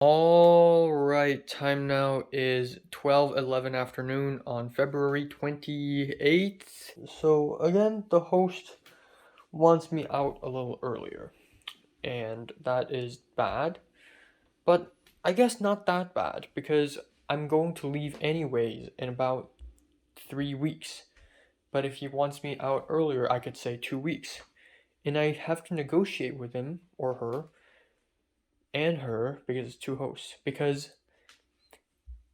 All right, time now is 12:11 afternoon on February 28th. So again, the host wants me out a little earlier, and that is bad, but I guess not that bad because I'm going to leave anyways in about 3 weeks. But if he wants me out earlier, I could say 2 weeks. And I have to negotiate with him or her and her because it's two hosts because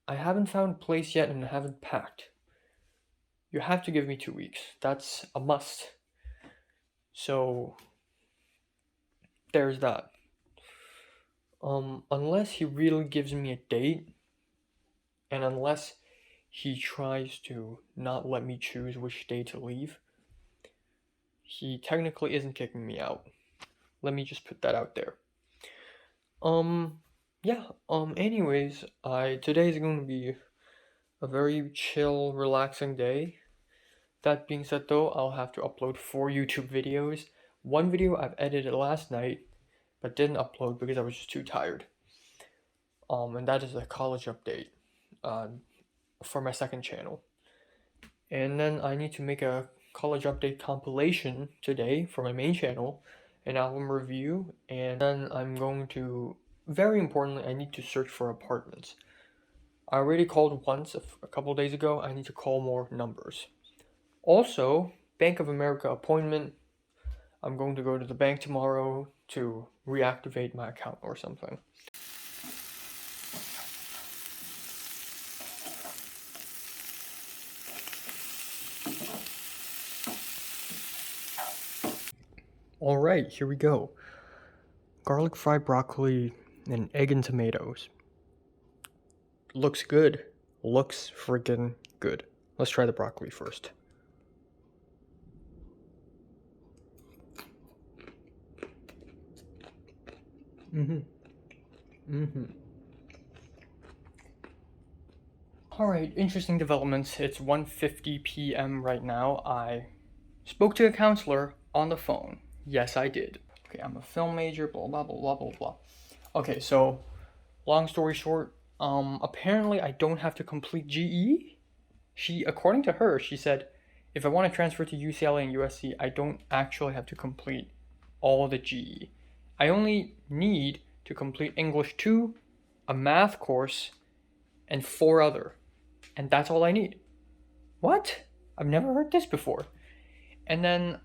I haven't found a place yet and I haven't packed. You have to give me 2 weeks. That's a must. So there's that. Unless he really gives me a date, and unless he tries to not let me choose which day to leave, he technically isn't kicking me out. Let me just put that out there. Um, yeah. Anyways, today's going to be a very chill, relaxing day. That being said, though, I'll have to upload 4 YouTube videos. One video I've edited last night, but didn't upload because I was just too tired. And that is a college update, uh, for my second channel. And then I need to make a college update compilation today for my main channel, an album review, and then I'm going to, very importantly, I need to search for apartments. I already called once a couple days ago. I need to call more numbers. Also, Bank of America appointment. I'm going to go to the bank tomorrow to reactivate my account or something. All right, here we go. Garlic fried broccoli and egg and tomatoes. Looks good. Looks friggin' good. Let's try the broccoli first. Alright, interesting developments. It's 1:50 p.m. right now. I spoke to a counselor on the phone. Yes, I did. Okay, I'm a film major, blah blah blah blah blah blah. Okay, so long story short, apparently I don't have to complete GE. According to her, she said if I want to transfer to UCLA and USC, I don't actually have to complete all the GE. I only need to complete English 2, a math course, and 4 other. And that's all I need. What? I've never heard this before. And then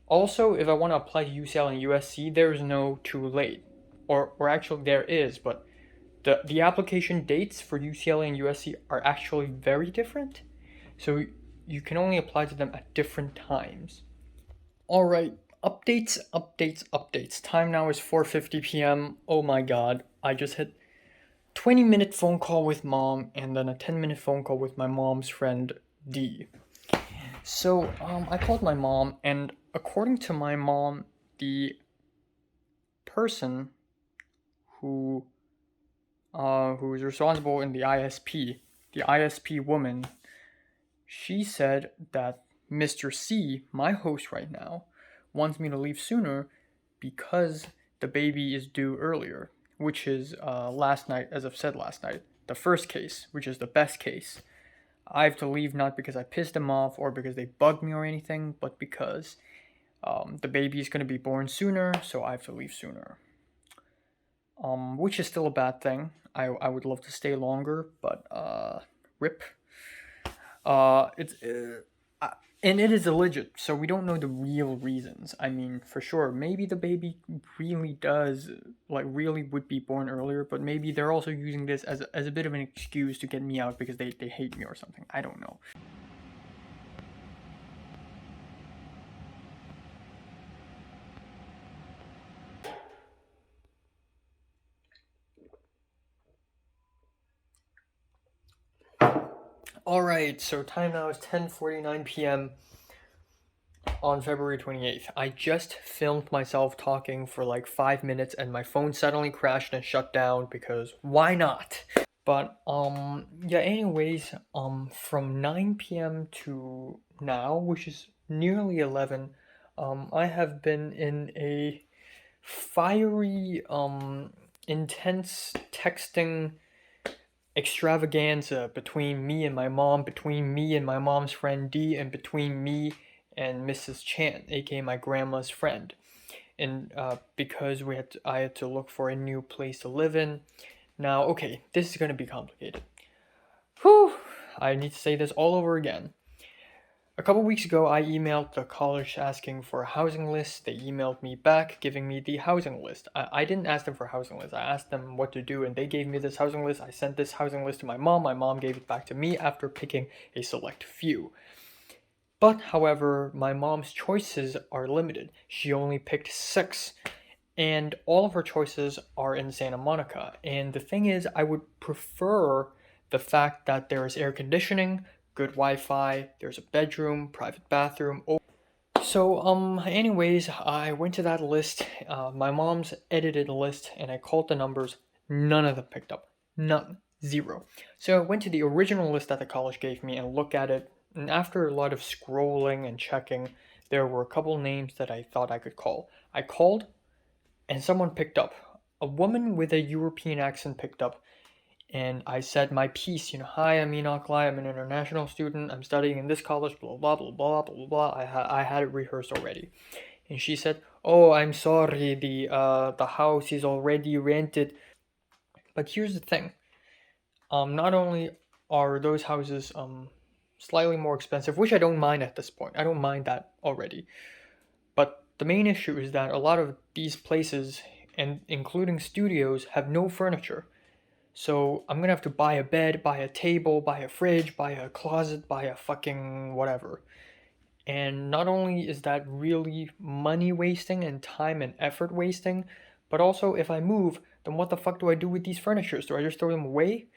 also if I want to apply to UCLA and USC, there is no too late. Or actually there is, but the application dates for UCLA and USC are actually very different. So you can only apply to them at different times. All right, updates, updates, updates. Time now is 4:50 p.m. Oh my god, I just hit 20-minute phone call with mom and then a 10-minute phone call with my mom's friend D. So, I called my mom, and according to my mom, the person who is responsible in the ISP woman, she said that Mr. C, my host right now, wants me to leave sooner because the baby is due earlier, which is last night, as I've said last night, the first case, which is the best case. I have to leave not because I pissed them off or because they bugged me or anything, but because the baby is going to be born sooner, so I have to leave sooner. Which is still a bad thing. I would love to stay longer, but rip. It's and it is illegit, so we don't know the real reasons. I mean, for sure, maybe the baby really does, like, really would be born earlier, but maybe they're also using this as a bit of an excuse to get me out because they hate me or something. I don't know. Alright, so time now is 10:49 p.m. on February 28th. I just filmed myself talking for like 5 minutes and my phone suddenly crashed and shut down because why not? But yeah, anyways, from 9 p.m. to now, which is nearly 11, I have been in a fiery intense texting extravaganza between me and my mom, between me and my mom's friend D, and between me and Mrs. Chan, aka my grandma's friend. And because I had to look for a new place to live in. Now, okay, this is gonna be complicated. Whew! I need to say this all over again. A couple weeks ago, I emailed the college asking for a housing list. They emailed me back giving me the housing list. I didn't ask them for a housing list. I asked them what to do, and they gave me this housing list. I sent this housing list to my mom. My mom gave it back to me after picking a select few. But, however, my mom's choices are limited. She only picked 6, and all of her choices are in Santa Monica. And the thing is, I would prefer the fact that there is air conditioning, good Wi-Fi, there's a bedroom, private bathroom. So, anyways, I went to that list, my mom's edited list, and I called the numbers. None of them picked up. None. 0. So I went to the original list that the college gave me and looked at it, and after a lot of scrolling and checking, there were a couple names that I thought I could call. I called, and someone picked up. A woman with a European accent picked up, and I said my piece, hi, I'm Enoch Lai, I'm an international student, I'm studying in this college, blah, blah, blah, blah, blah, blah. I had it rehearsed already. And she said, oh, I'm sorry, the house is already rented. But here's the thing. Not only are those houses slightly more expensive, which I don't mind at this point. I don't mind that already. But the main issue is that a lot of these places, and including studios, have no furniture. So I'm gonna have to buy a bed, buy a table, buy a fridge, buy a closet, buy a fucking whatever. And not only is that really money wasting and time and effort wasting, but also if I move, then what the fuck do I do with these furnitures? Do I just throw them away?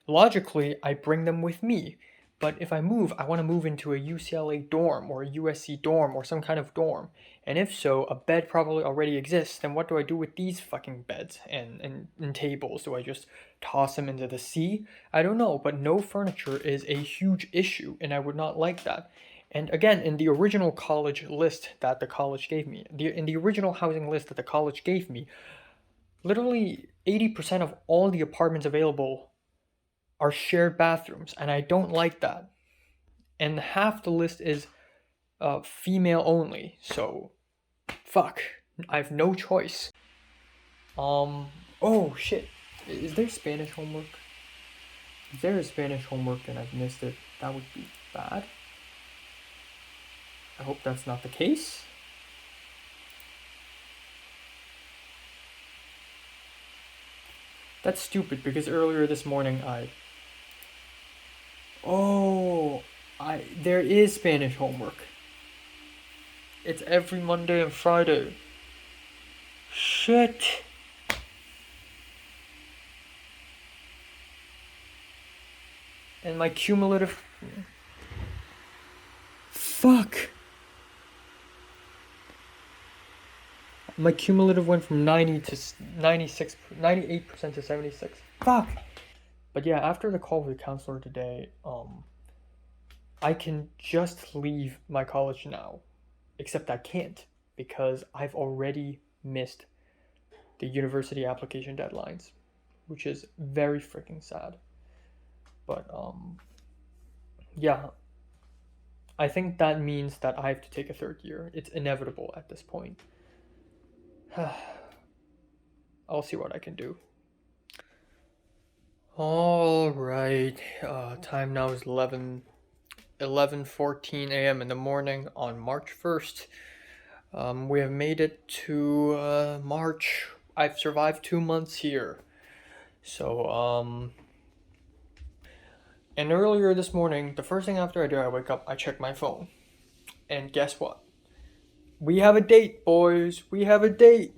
Logically, I bring them with me. But if I move, I want to move into a UCLA dorm or a USC dorm or some kind of dorm. And if so, a bed probably already exists. Then what do I do with these fucking beds and tables? Do I just toss them into the sea? I don't know, but no furniture is a huge issue, and I would not like that. And again, in the original college list that the college gave me, in the original housing list that the college gave me, literally 80% of all the apartments available are shared bathrooms, and I don't like that. And half the list is female only, so fuck. I have no choice. Oh shit. Is there Spanish homework? If there is Spanish homework and I've missed it, that would be bad. I hope that's not the case. That's stupid because earlier this morning there is Spanish homework. It's every Monday and Friday. Shit. And my cumulative... Fuck. My cumulative went from 90 to 96, 98% to 76. Fuck. But yeah, after the call with the counselor today, I can just leave my college now. Except I can't, because I've already missed the university application deadlines, which is very freaking sad. But yeah, I think that means that I have to take a 3rd year. It's inevitable at this point. I'll see what I can do. All right, time now is 11:14 a.m. in the morning on March 1st. We have made it to March. I've survived 2 months here. So, and earlier this morning, the first thing after I wake up, I check my phone. And guess what? We have a date, boys. We have a date.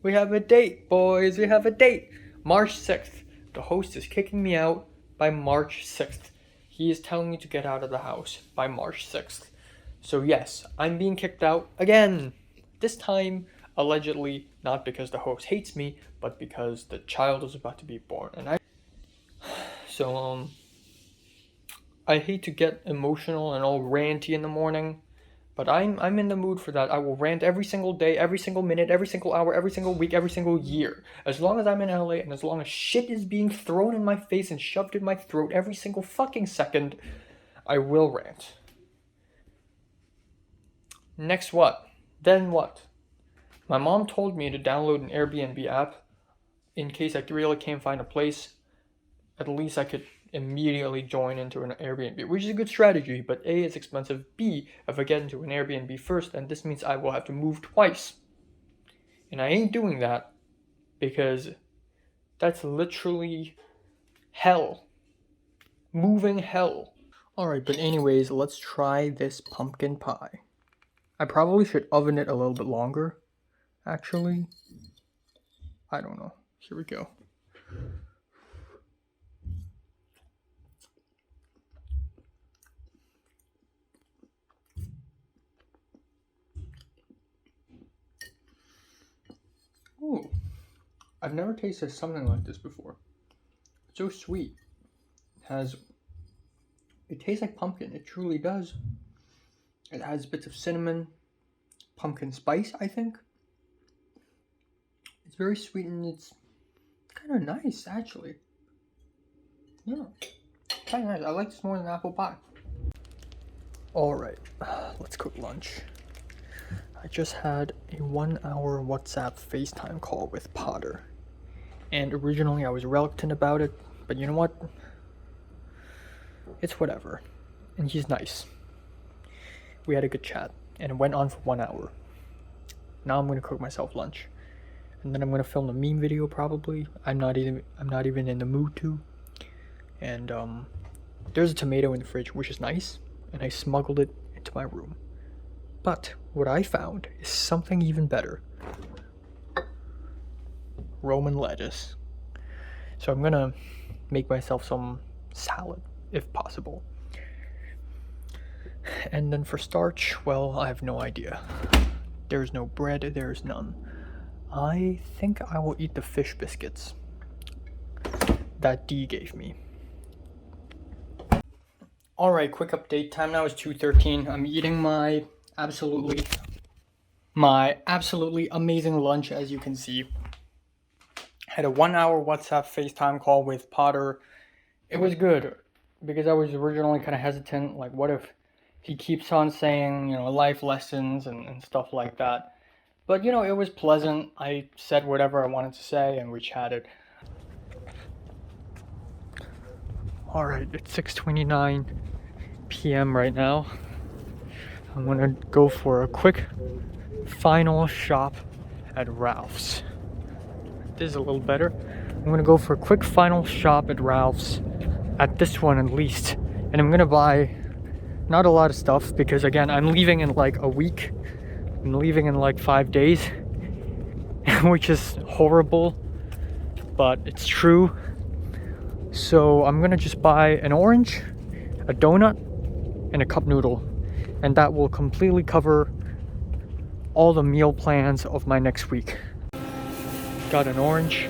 We have a date, boys. We have a date. March 6th. The host is kicking me out by March 6th. He is telling me to get out of the house by March 6th. So yes, I'm being kicked out again. This time, allegedly, not because the host hates me, but because the child is about to be born. And I hate to get emotional and all ranty in the morning, But I'm in the mood for that. I will rant every single day, every single minute, every single hour, every single week, every single year. As long as I'm in LA and as long as shit is being thrown in my face and shoved in my throat every single fucking second, I will rant. Next what? Then what? My mom told me to download an Airbnb app in case I really can't find a place. At least I could immediately join into an Airbnb, which is a good strategy, but A, it's expensive. B, if I get into an Airbnb first, then this means I will have to move twice. And I ain't doing that because that's literally hell. Moving hell. Alright, but anyways, let's try this pumpkin pie. I probably should oven it a little bit longer, actually. I don't know. Here we go. Ooh, I've never tasted something like this before. It's so sweet. It tastes like pumpkin. It truly does. It has bits of cinnamon, pumpkin spice, I think. It's very sweet and it's kind of nice, actually. Yeah, kind of nice. I like this more than apple pie. Alright, let's cook lunch. I just had a 1 hour WhatsApp FaceTime call with Potter. And originally I was reluctant about it, but you know what? It's whatever. And he's nice. We had a good chat, and it went on for 1 hour. Now I'm gonna cook myself lunch. And then I'm gonna film a meme video probably. I'm not even in the mood to. And there's a tomato in the fridge, which is nice, and I smuggled it into my room. But what I found is something even better. Roman lettuce. So I'm gonna make myself some salad, if possible. And then for starch, well, I have no idea. There's no bread, there's none. I think I will eat the fish biscuits that D gave me. Alright, quick update. Time now is 2:13. I'm eating my absolutely amazing lunch, as you can see. Had a 1 hour WhatsApp FaceTime call with Potter. It was good because I was originally kind of hesitant, like what if he keeps on saying, life lessons and stuff like that. But it was pleasant. I said whatever I wanted to say and we chatted. Alright, it's 6:29 p.m. right now. I'm gonna go for a quick final shop at Ralph's. This is a little better. I'm gonna go for a quick final shop at Ralph's, at this one at least, and I'm gonna buy not a lot of stuff because again I'm leaving in like a week. I'm leaving in like 5 days, which is horrible, but it's true. So I'm gonna just buy an orange, a donut, and a cup noodle, and that will completely cover all the meal plans of my next week. Got an orange.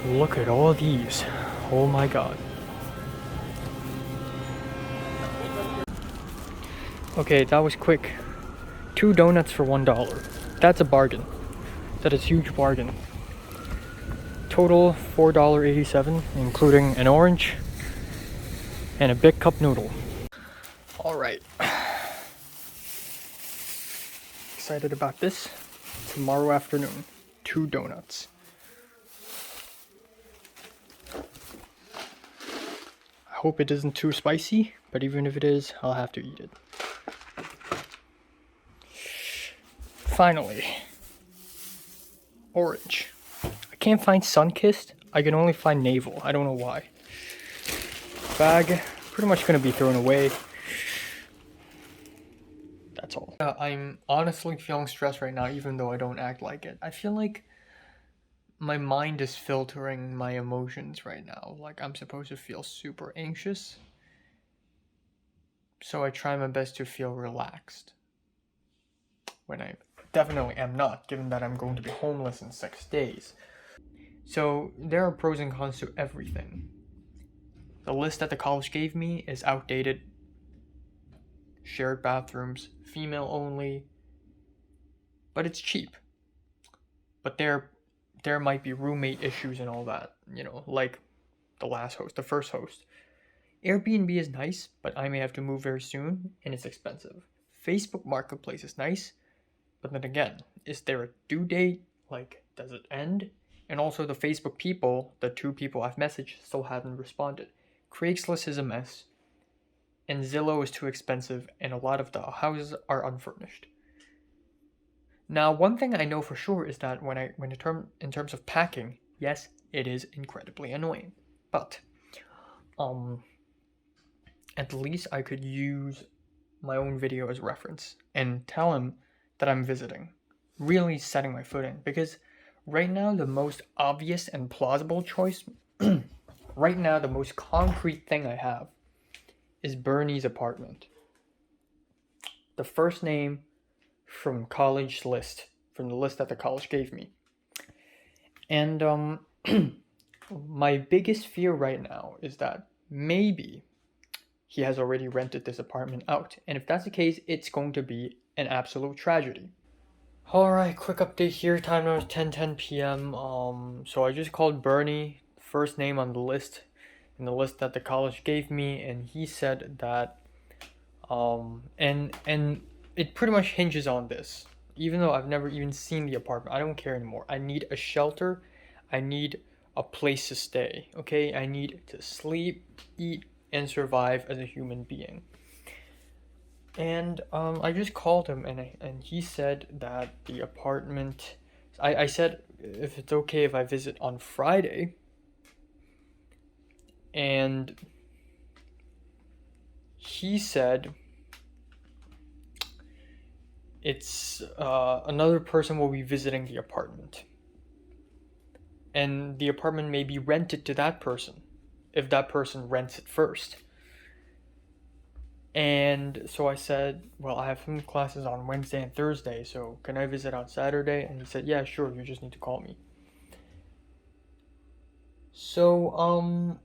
Look at all these. Oh my god. Okay, that was quick. 2 donuts for $1. That's a bargain. That is a huge bargain. Total $4.87, including an orange and a big cup noodle. Alright. Excited about this. Tomorrow afternoon. 2 donuts. I hope it isn't too spicy, but even if it is, I'll have to eat it. Finally. Orange. I can't find Sunkissed. I can only find Navel. I don't know why. Bag. Pretty much gonna be thrown away. That's all. I'm honestly feeling stressed right now, even though I don't act like it. I feel like my mind is filtering my emotions right now. Like I'm supposed to feel super anxious. So I try my best to feel relaxed. When I definitely am not, given that I'm going to be homeless in 6 days. So there are pros and cons to everything. The list that the college gave me is outdated. shared bathrooms, female only, but it's cheap. But there might be roommate issues and all that, like the first host. Airbnb is nice, but I may have to move very soon and it's expensive. Facebook Marketplace is nice, but then again, is there a due date? Like, does it end? And also, the Facebook people, the 2 people I've messaged, still haven't responded. Craigslist is a mess, and Zillow is too expensive, and a lot of the houses are unfurnished. Now, one thing I know for sure is that in terms of packing, yes, it is incredibly annoying, but at least I could use my own video as reference and tell him that I'm visiting, really setting my foot in, because right now the most obvious and plausible choice, right now the most concrete thing I have is Bernie's apartment. The first name from college list, from the list that the college gave me. And my biggest fear right now is that maybe he has already rented this apartment out. And if that's the case, it's going to be an absolute tragedy. Alright, quick update here. Time now is 10:10 p.m. So I just called Bernie, first name on the list, in the list that the college gave me, and he said that and it pretty much hinges on this. Even though I've never even seen the apartment, I don't care anymore. I need a shelter. I need a place to stay. Okay? I need to sleep, eat, and survive as a human being. And I just called him, and he said that the apartment. I said if it's okay if I visit on Friday, and he said it's another person will be visiting the apartment, and the apartment may be rented to that person if that person rents it first. And so I said, well, I have some classes on Wednesday and Thursday, so can I visit on Saturday? And he said, yeah, sure, you just need to call me. So,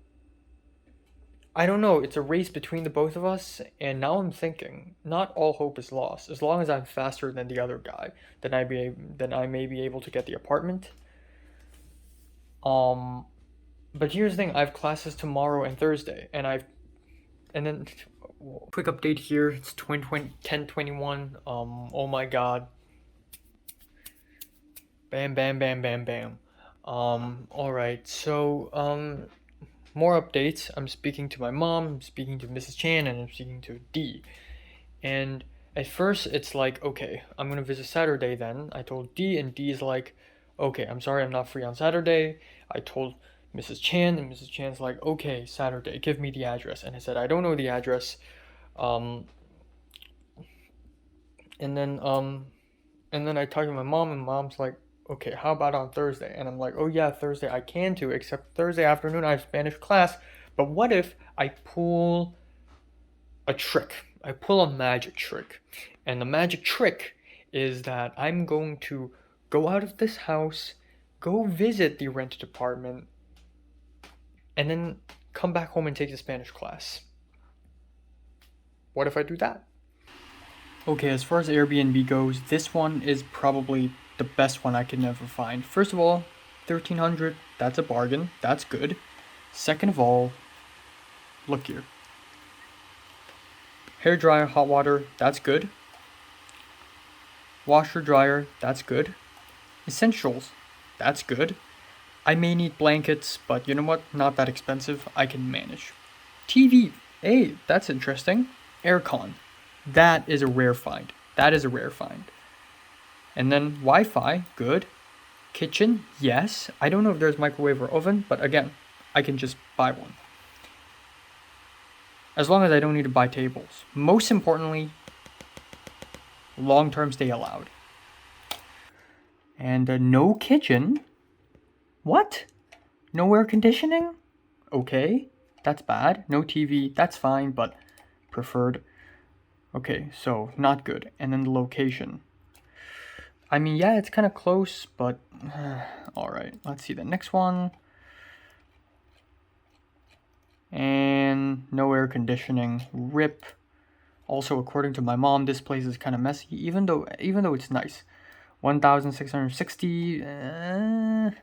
I don't know, it's a race between the both of us, and now I'm thinking, not all hope is lost. As long as I'm faster than the other guy, then I may be able to get the apartment. But here's the thing, I have classes tomorrow and Thursday, and then quick update here, it's 10:21. Oh my god. Bam bam bam bam bam. Alright, so more updates. I'm speaking to my mom, I'm speaking to Mrs. Chan, and I'm speaking to D. And at first it's like, okay, I'm gonna visit Saturday then. I told D, and D is like, okay, I'm sorry I'm not free on Saturday. I told Mrs. Chan, and Mrs. Chan's like, okay, Saturday, give me the address. And I said, I don't know the address. Um, and then I talked to my mom, and mom's like, okay, how about on Thursday? And I'm like, oh yeah, Thursday I can too, except Thursday afternoon I have Spanish class. But what if I pull a trick? I pull a magic trick. And the magic trick is that I'm going to go out of this house, go visit the rented apartment, and then come back home and take the Spanish class. What if I do that? Okay, as far as Airbnb goes, this one is probably the best one I could never find. First of all, 1,300, that's a bargain. That's good. Second of all, look here. Hair dryer, hot water, that's good. Washer, dryer, that's good. Essentials, that's good. I may need blankets, but you know what? Not that expensive. I can manage. TV, hey, that's interesting. Aircon, that is a rare find. That is a rare find. And then Wi-Fi, good. Kitchen, yes. I don't know if there's microwave or oven, but again, I can just buy one. As long as I don't need to buy tables. Most importantly, long-term stay allowed. And no kitchen. What? No air conditioning? Okay, that's bad. No TV, that's fine, but preferred. Okay, so not good. And then the location. I mean, yeah, it's kind of close, but alright, let's see the next one. And no air conditioning. RIP. Also, according to my mom, this place is kind of messy, even though it's nice. 1,660, and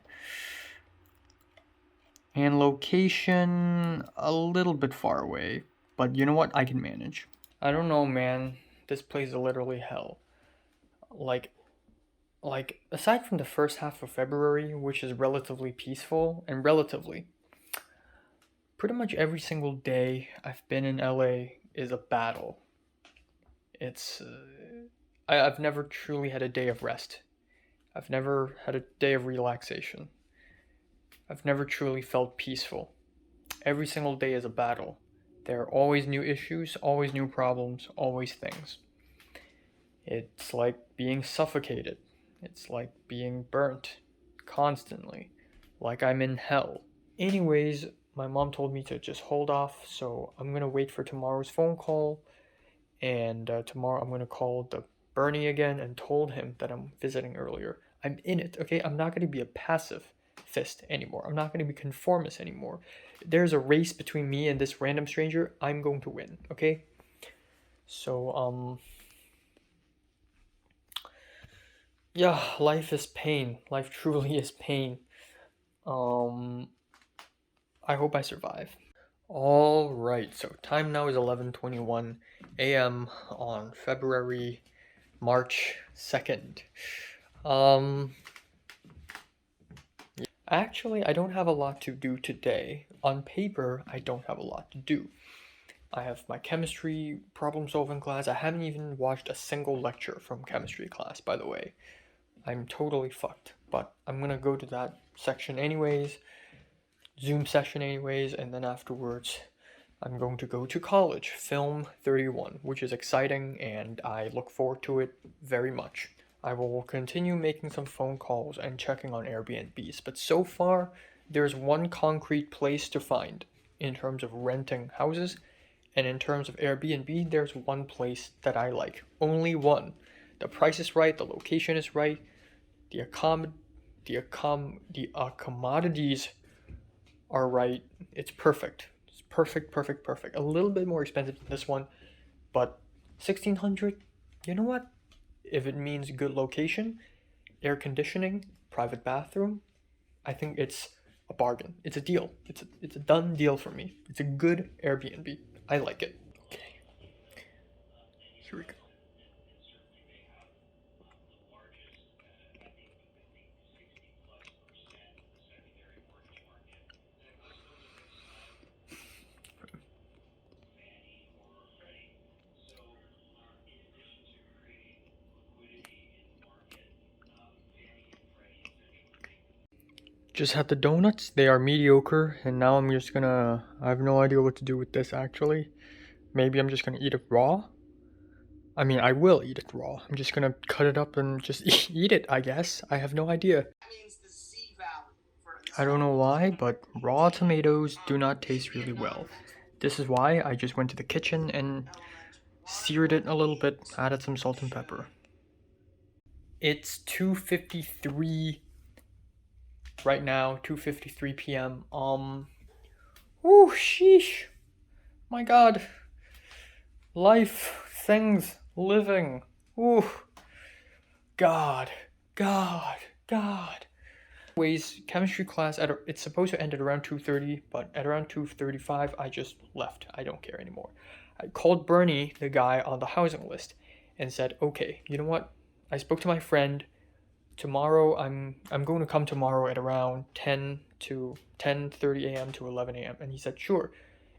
location a little bit far away, but you know what? I can manage. I don't know, man. This place is literally hell. Like aside from the first half of February, which is relatively peaceful and pretty much every single day I've been in LA is a battle. It's I've never truly had a day of rest. I've never had a day of relaxation. I've never truly felt peaceful. Every single day is a battle. There are always new issues, always new problems, always things. It's like being suffocated. It's like being burnt constantly. Like I'm in hell. Anyways, my mom told me to just hold off, so I'm gonna wait for tomorrow's phone call. And tomorrow I'm gonna call the Bernie again and told him that I'm visiting earlier. I'm in it, okay? I'm not gonna be a pacifist anymore. I'm not gonna be conformist anymore. There's a race between me and this random stranger. I'm going to win, okay? So, yeah, life is pain. Life truly is pain. I hope I survive. All right, so time now is 11:21 a.m. on March 2nd. Actually, I don't have a lot to do today. On paper, I don't have a lot to do. I have my chemistry problem solving class. I haven't even watched a single lecture from chemistry class, by the way. I'm totally fucked, but I'm gonna go to that section anyways, Zoom session anyways, and then afterwards I'm going to go to college, Film 31, which is exciting and I look forward to it very much. I will continue making some phone calls and checking on Airbnbs, but so far there's one concrete place to find in terms of renting houses, and in terms of Airbnb, there's one place that I like. Only one. The price is right, the location is right, the commodities are right. It's perfect. It's perfect. A little bit more expensive than this one, but 1,600. You know what? If it means good location, air conditioning, private bathroom, I think it's a bargain. It's a deal. It's a done deal for me. It's a good Airbnb. I like it. Okay. Here we go. Just had the donuts. They are mediocre, and now I'm just gonna. I have no idea what to do with this actually. Maybe I'm just gonna eat it raw. I mean, I will eat it raw. I'm just gonna cut it up and just eat it, I guess. I have no idea. I don't know why, but raw tomatoes do not taste really well. This is why I just went to the kitchen and seared it a little bit, added some salt and pepper. It's 2:53 right now, 2:53 p.m. Ooh, sheesh. My god. Life, things, living. Ooh. God. Anyways, chemistry class it's supposed to end at around 2:30, but at around 2:35 I just left. I don't care anymore. I called Bernie, the guy on the housing list, and said, "Okay, you know what? I spoke to my friend. Tomorrow I'm going to come tomorrow at around 10 to 10:30 a.m. to 11 a.m." And he said, "Sure."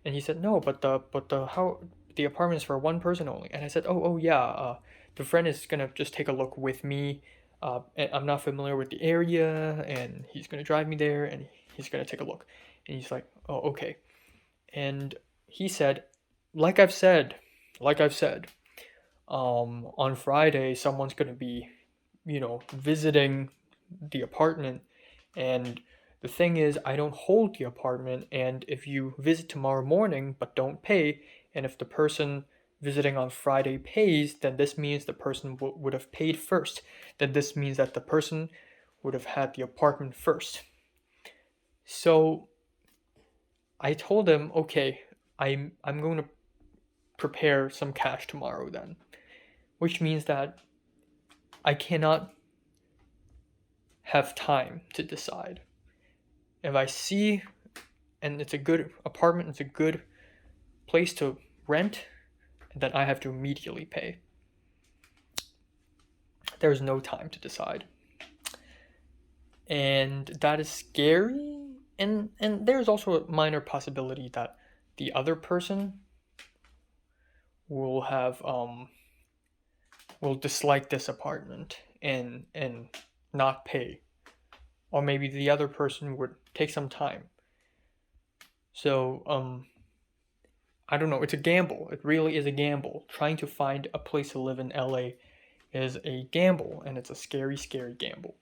And he said, "No, but the apartment is for one person only." And I said, "Oh yeah, the friend is gonna just take a look with me. And I'm not familiar with the area, and he's gonna drive me there, and he's gonna take a look." And he's like, "Oh, okay." And he said, like I've said, on Friday someone's gonna be, visiting the apartment, and the thing is, I don't hold the apartment, and if you visit tomorrow morning but don't pay, and if the person visiting on Friday pays, then this means the person would have paid first. Then this means that the person would have had the apartment first. So I told him, okay, I'm going to prepare some cash tomorrow then, which means that I cannot have time to decide. If I see and it's a good apartment, it's a good place to rent, then I have to immediately pay. There's no time to decide. And that is scary. And there's also a minor possibility that the other person will have will dislike this apartment and not pay. Or maybe the other person would take some time. So I don't know, it's a gamble. It really is a gamble. Trying to find a place to live in LA is a gamble, and it's a scary, scary gamble.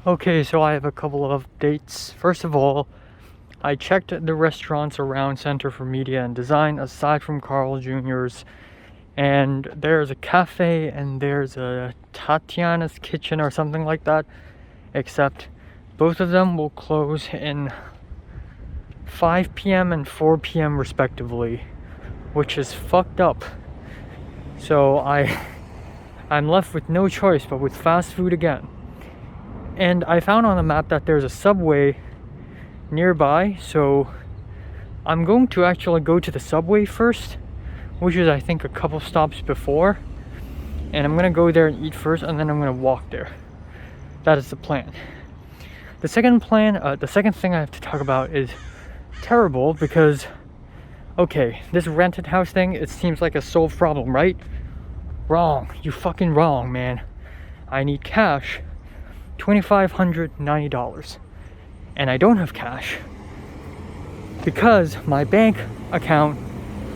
Okay, so I have a couple of updates. First of all, I checked the restaurants around Center for Media and Design aside from Carl Jr.'s, and there's a cafe and there's a Tatiana's Kitchen or something like that, except both of them will close in 5 p.m. and 4 p.m. respectively, which is fucked up. So I'm left with no choice but with fast food again. And I found on the map that there's a Subway nearby, so I'm going to actually go to the Subway first, which is I think a couple stops before, and I'm gonna go there and eat first, and then I'm gonna walk there. That is the plan. The second thing I have to talk about is terrible because, okay, this rented house thing, it seems like a solved problem, right? Wrong. You fucking wrong, man. I need cash. $2,590. And I don't have cash because my bank account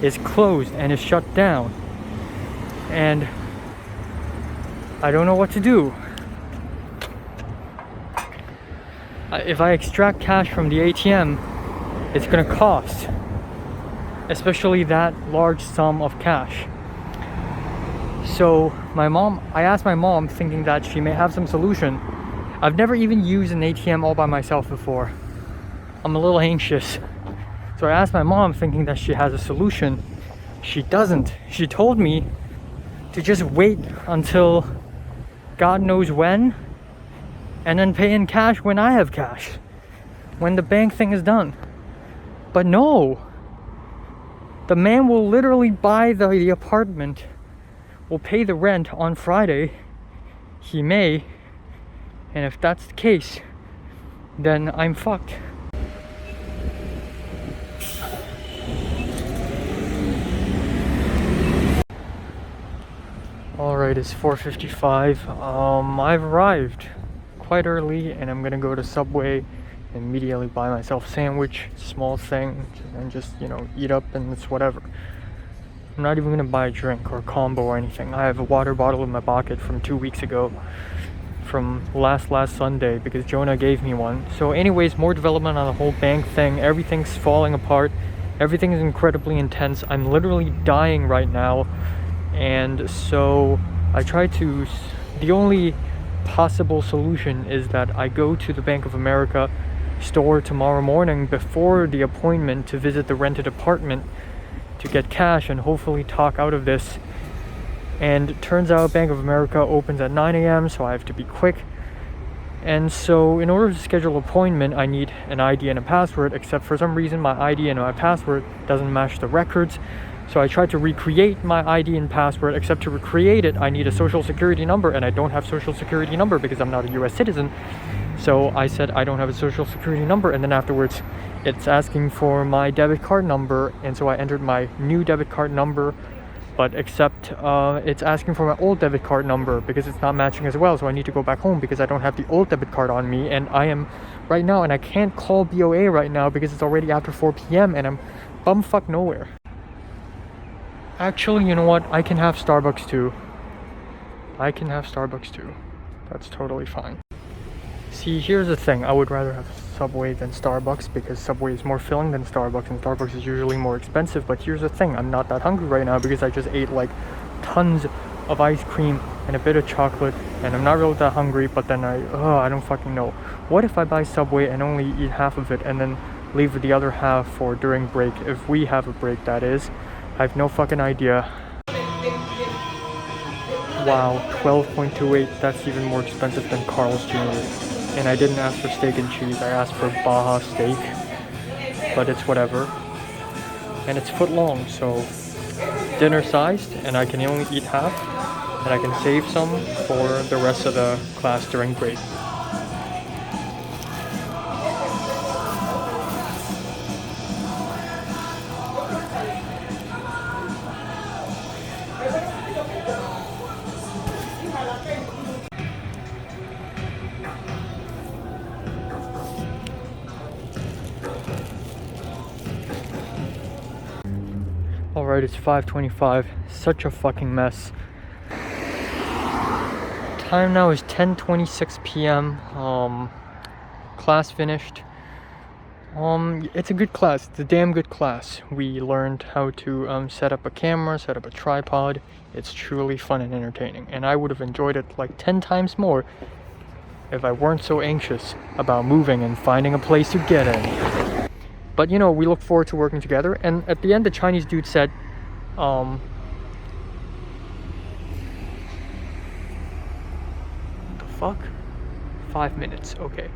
is closed and is shut down. And I don't know what to do. If I extract cash from the ATM, it's gonna cost, especially that large sum of cash. So I asked my mom thinking that she may have some solution. I've never even used an ATM all by myself before. I'm a little anxious. So I asked my mom thinking that she has a solution. She doesn't. She told me to just wait until God knows when, and then pay in cash when I have cash, when the bank thing is done. But no, the man will literally buy the apartment, will pay the rent on Friday. He may, and if that's the case, then I'm fucked. Alright, it's 4:55. I've arrived quite early, and I'm gonna go to Subway and immediately buy myself a sandwich, small thing, and just, eat up, and it's whatever. I'm not even gonna buy a drink or a combo or anything. I have a water bottle in my pocket from 2 weeks ago, from last Sunday, because Jonah gave me one. So anyways, more development on the whole bank thing. Everything's falling apart. Everything is incredibly intense. I'm literally dying right now. And so the only possible solution is that I go to the Bank of America store tomorrow morning before the appointment to visit the rented apartment to get cash and hopefully talk out of this. And it turns out Bank of America opens at 9 a.m. so I have to be quick. And so in order to schedule an appointment, I need an ID and a password, except for some reason my ID and my password doesn't match the records. So I tried to recreate my ID and password, except to recreate it, I need a social security number, and I don't have social security number because I'm not a US citizen. So I said I don't have a social security number, and then afterwards it's asking for my debit card number, and so I entered my new debit card number, but except it's asking for my old debit card number because it's not matching as well. So I need to go back home because I don't have the old debit card on me, and I am right now, and I can't call BOA right now because it's already after 4 p.m. and I'm bumfuck nowhere. Actually, you know what? I can have Starbucks too. That's totally fine. See, here's the thing. I would rather have Subway than Starbucks because Subway is more filling than Starbucks, and Starbucks is usually more expensive. But here's the thing. I'm not that hungry right now because I just ate like tons of ice cream and a bit of chocolate, and I'm not really that hungry. But then I don't fucking know. What if I buy Subway and only eat half of it and then leave the other half for during break, if we have a break, that is. I have no fucking idea. Wow, 12.28, that's even more expensive than Carl's Jr. And I didn't ask for steak and cheese, I asked for Baja steak. But it's whatever. And it's foot long, so dinner sized, and I can only eat half. And I can save some for the rest of the class during break. Alright, it's 5:25. Such a fucking mess. Time now is 10:26 p.m. Class finished. It's a good class. It's a damn good class. We learned how to set up a camera, set up a tripod. It's truly fun and entertaining, and I would have enjoyed it like 10 times more if I weren't so anxious about moving and finding a place to get in. But you know, we look forward to working together, and at the end the Chinese dude said, what the fuck? 5 minutes, okay.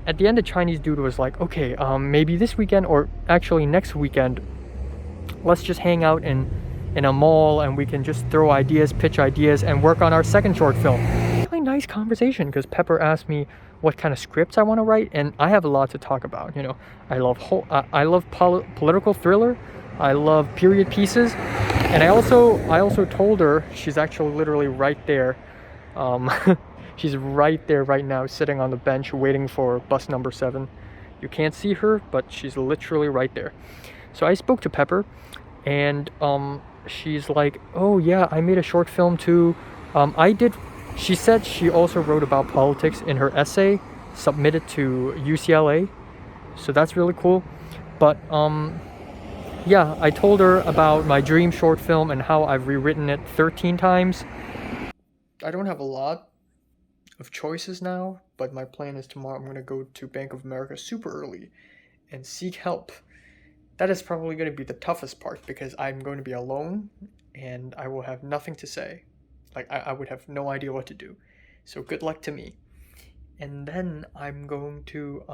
At the end the Chinese dude was like, okay, maybe this weekend, or actually next weekend, let's just hang out in a mall and we can just throw ideas, pitch ideas, and work on our second short film. Really nice conversation, because Pepper asked me what kind of scripts I want to write, and I have a lot to talk about. You know, I love political thriller, I love period pieces, and I also told her, she's actually literally right there. She's right there right now, sitting on the bench waiting for bus number 7. You can't see her, but she's literally right there. So I spoke to Pepper, and she's like, oh yeah, I made a short film too. She said she also wrote about politics in her essay submitted to UCLA. So that's really cool. But yeah, I told her about my dream short film and how I've rewritten it 13 times. I don't have a lot of choices now, but my plan is tomorrow I'm going to go to Bank of America super early and seek help. That is probably going to be the toughest part, because I'm going to be alone and I will have nothing to say. Like, I would have no idea what to do. So good luck to me. And then I'm going to,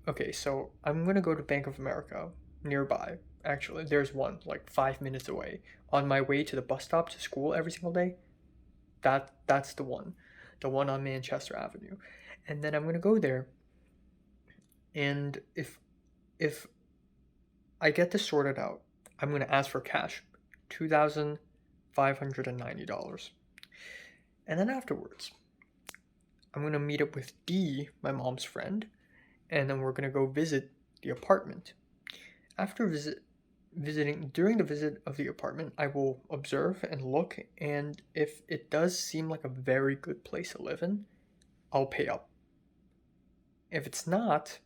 okay, so I'm going to go to Bank of America nearby. Actually, there's one like 5 minutes away. On my way to the bus stop to school every single day, that's the one on Manchester Avenue. And then I'm going to go there. And if I get this sorted out, I'm going to ask for cash, $2,590. And then afterwards, I'm going to meet up with Dee, my mom's friend, and then we're going to go visit the apartment. During the visit of the apartment, I will observe and look, and if it does seem like a very good place to live in, I'll pay up. If it's not,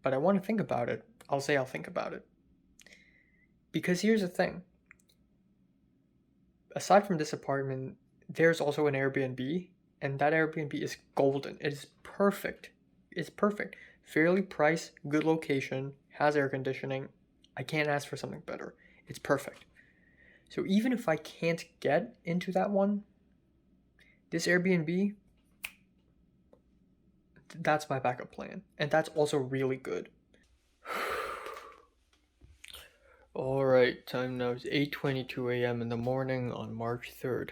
but I want to think about it, I'll say I'll think about it. Because here's the thing. Aside from this apartment, there's also an Airbnb, and that Airbnb is golden. It is perfect. It's perfect. Fairly priced, good location, has air conditioning. I can't ask for something better. It's perfect. So even if I can't get into that one, this Airbnb, that's my backup plan. And that's also really good. Alright, time now is 8:22 a.m. in the morning on March 3rd.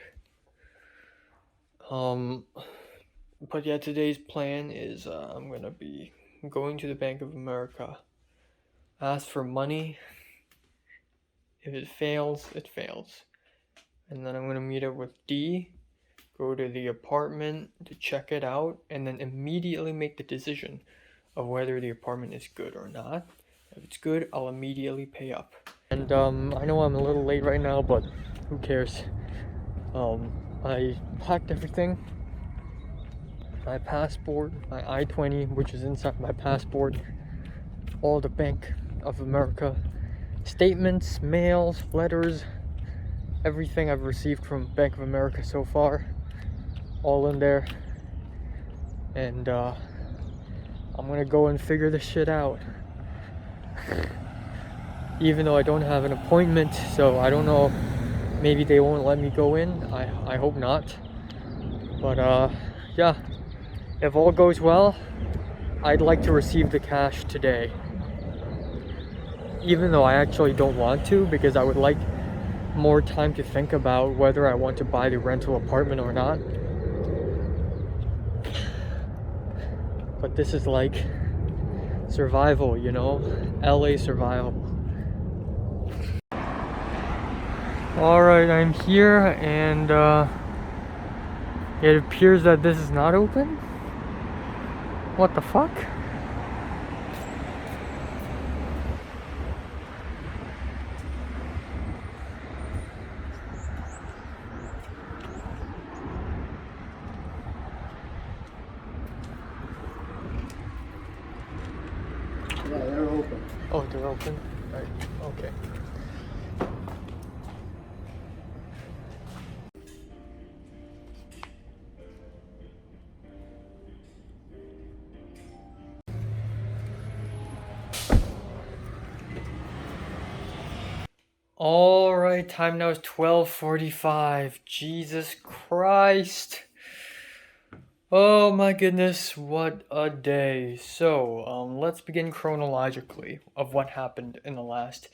But yeah, today's plan is I'm gonna be going to the Bank of America, ask for money. If it fails, it fails. And then I'm gonna meet up with Dee, go to the apartment to check it out, and then immediately make the decision of whether the apartment is good or not. If it's good, I'll immediately pay up. And I know I'm a little late right now, but who cares? I packed everything. My passport, my I-20, which is inside my passport, all the Bank of America statements, mails, letters, everything I've received from Bank of America so far, all in there. And I'm gonna go and figure this shit out. even though I don't have an appointment, so I don't know, maybe they won't let me go in. I hope not. But yeah, if all goes well, I'd like to receive the cash today. Even though I actually don't want to, because I would like more time to think about whether I want to buy the rental apartment or not. But this is like survival, you know? LA survival. Alright, I'm here and it appears that this is not open. What the fuck? Yeah, they're open. Oh, they're open? Right, okay. Alright, time now is 12:45. Jesus Christ. Oh my goodness, what a day. So, let's begin chronologically of what happened in the last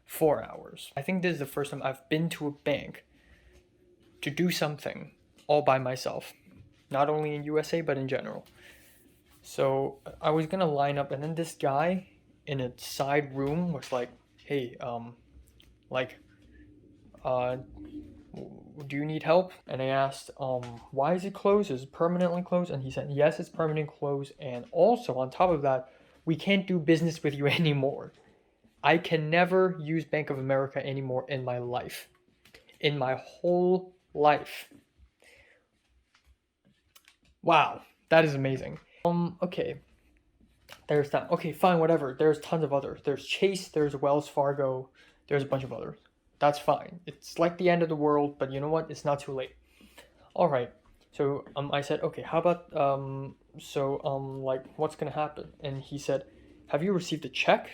4 hours. I think this is the first time I've been to a bank to do something all by myself. Not only in USA, but in general. So, I was gonna line up, and then this guy in a side room was like, hey, like, do you need help? And I asked, why is it closed? Is it permanently closed? And he said, yes, it's permanently closed. And also, on top of that, we can't do business with you anymore. I can never use Bank of America anymore in my life. In my whole life. Wow, that is amazing. Okay. There's that. Okay, fine, whatever. There's tons of others. There's Chase, there's Wells Fargo, there's a bunch of others. That's fine. It's like the end of the world, but you know what? It's not too late. All right. So I said, okay, how about like what's gonna happen? And he said, have you received a check?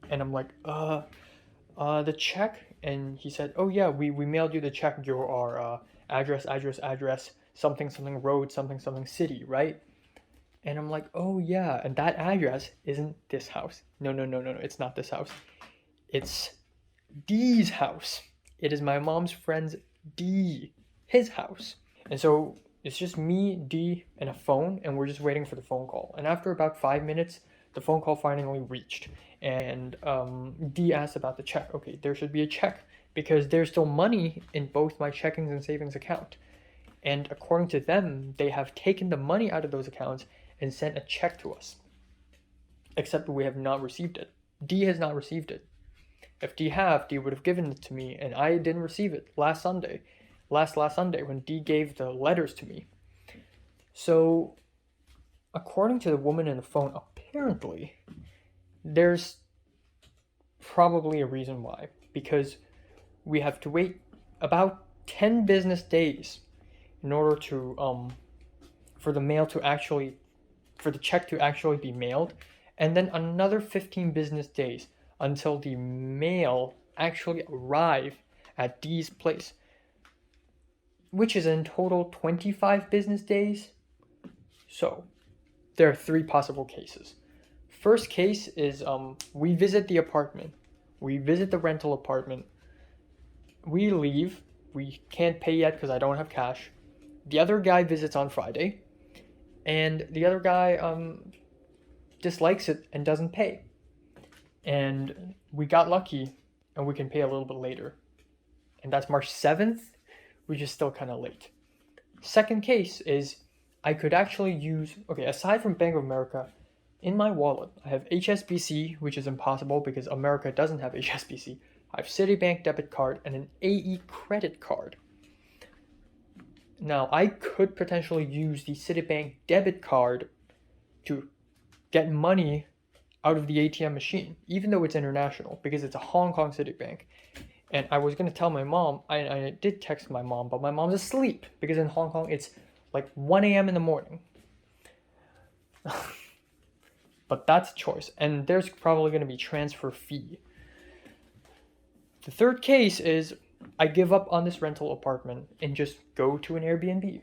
And I'm like, the check? And he said, oh yeah, we mailed you the check. Your address, something something road, something something city, right? And I'm like, oh yeah, and that address isn't this house. No, it's not this house. It's D's house. It is my mom's friend's D, his house. And so it's just me, D, and a phone, and we're just waiting for the phone call. And after about 5 minutes, the phone call finally reached. And D asked about the check. Okay, there should be a check because there's still money in both my checkings and savings account. And according to them, they have taken the money out of those accounts and sent a check to us. Except we have not received it. D has not received it. If D would have given it to me, and I didn't receive it last Sunday when D gave the letters to me. So, according to the woman in the phone, apparently, there's probably a reason why. Because we have to wait about 10 business days in order to, for the check to actually be mailed, and then another 15 business days until the mail actually arrive at D's place, which is in total 25 business days. So there are 3 possible cases. First case is we visit the apartment, we visit the rental apartment, we leave, we can't pay yet because I don't have cash. The other guy visits on Friday, and the other guy dislikes it and doesn't pay. And we got lucky and we can pay a little bit later. And that's March 7th, which is still kind of late. Second case is I could actually use, okay, aside from Bank of America, in my wallet, I have HSBC, which is impossible because America doesn't have HSBC. I have Citibank debit card and an AE credit card. Now, I could potentially use the Citibank debit card to get money out of the ATM machine, even though it's international, because it's a Hong Kong Citibank. And I was going to tell my mom, I did text my mom, but my mom's asleep, because in Hong Kong it's like 1 a.m. in the morning. But that's a choice, and there's probably going to be transfer fee. The third case is I give up on this rental apartment and just go to an Airbnb.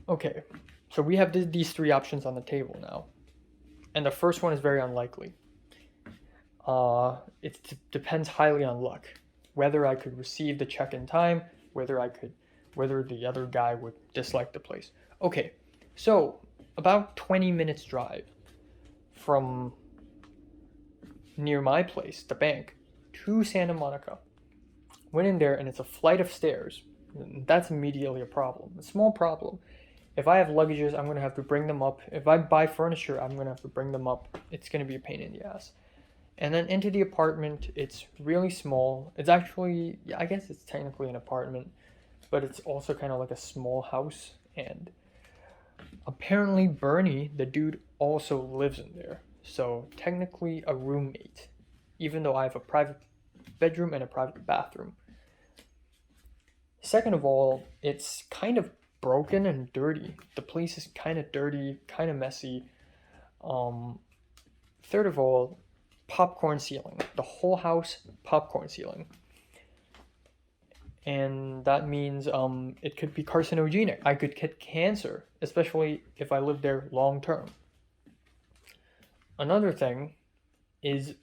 Okay, so we have these three options on the table now. And the first one is very unlikely. It depends highly on luck. Whether I could receive the check in time, whether the other guy would dislike the place. Okay, so about 20 minutes drive from near my place, the bank, to Santa Monica. Went in there and it's a flight of stairs. That's immediately a problem, a small problem. If I have luggages, I'm going to have to bring them up. If I buy furniture, I'm going to have to bring them up. It's going to be a pain in the ass. And then into the apartment, it's really small. It's actually, yeah, I guess it's technically an apartment, but it's also kind of like a small house. And apparently Bernie, the dude, also lives in there. So technically a roommate, even though I have a private bedroom and a private bathroom. Second of all, it's kind of broken and dirty. The place is kind of dirty, kind of messy. Third of all, popcorn ceiling. The whole house, popcorn ceiling. And that means it could be carcinogenic. I could get cancer, especially if I live there long term. Another thing is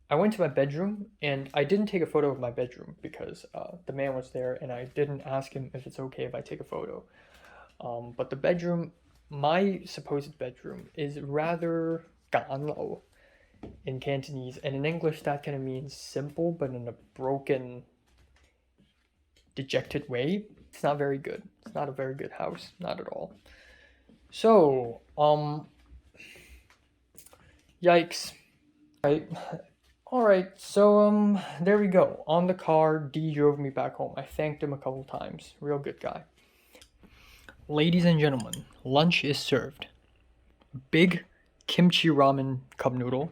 I went to my bedroom and I didn't take a photo of my bedroom because the man was there and I didn't ask him if it's okay if I take a photo. But the bedroom, my supposed bedroom, is rather ganlo in Cantonese, and in English that kind of means simple but in a broken, dejected way. It's not very good. It's not a very good house, not at all. So, yikes. Alright, so there we go. On the car, D drove me back home. I thanked him a couple times. Real good guy. Ladies and gentlemen, lunch is served. Big kimchi ramen cup noodle,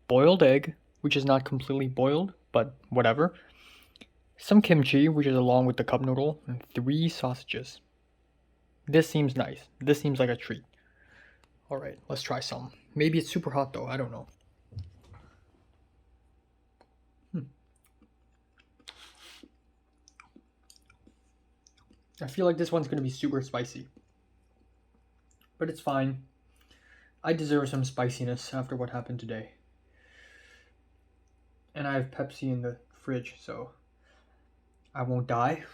boiled egg, which is not completely boiled, but whatever. Some kimchi, which is along with the cup noodle, and 3 sausages. This seems nice. This seems like a treat. Alright, let's try some. Maybe it's super hot though, I don't know. I feel like this one's going to be super spicy. But it's fine. I deserve some spiciness after what happened today. And I have Pepsi in the fridge, so I won't die.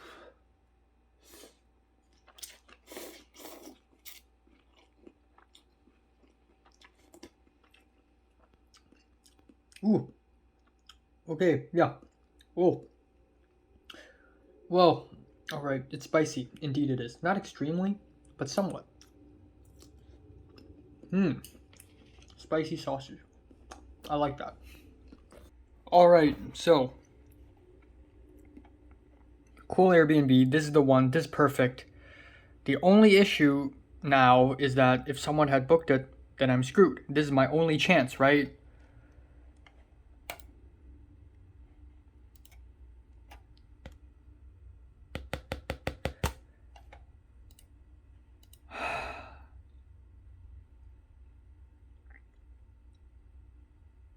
Ooh. Okay, yeah. Oh. Well, alright, it's spicy. Indeed it is. Not extremely, but somewhat. Spicy sausage. I like that. Alright, so. Cool Airbnb. This is the one. This is perfect. The only issue now is that if someone had booked it, then I'm screwed. This is my only chance, right?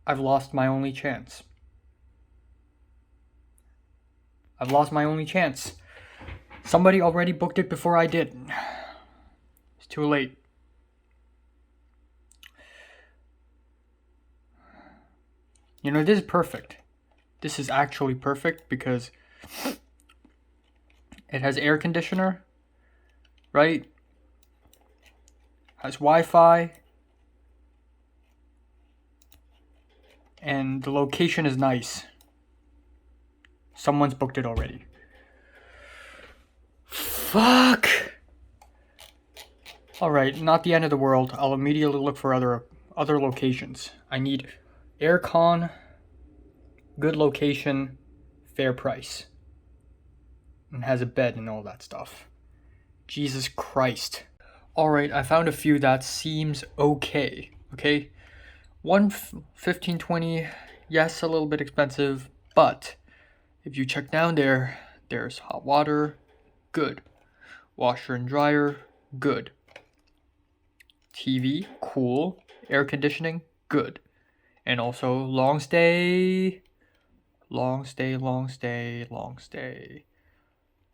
I've lost my only chance. I've lost my only chance. Somebody already booked it before I did. It's too late. You know, this is perfect. This is actually perfect because it has air conditioner, right? Has Wi-Fi. And the location is nice. Someone's booked it already. Fuck! Alright, not the end of the world. I'll immediately look for other locations. I need aircon, good location, fair price. And has a bed and all that stuff. Jesus Christ. Alright, I found a few that seems okay. Okay? 1520, yes, a little bit expensive, but if you check down there, there's hot water, good. Washer and dryer, good. TV, cool. Air conditioning, good. And also long stay. Long stay, long stay, long stay.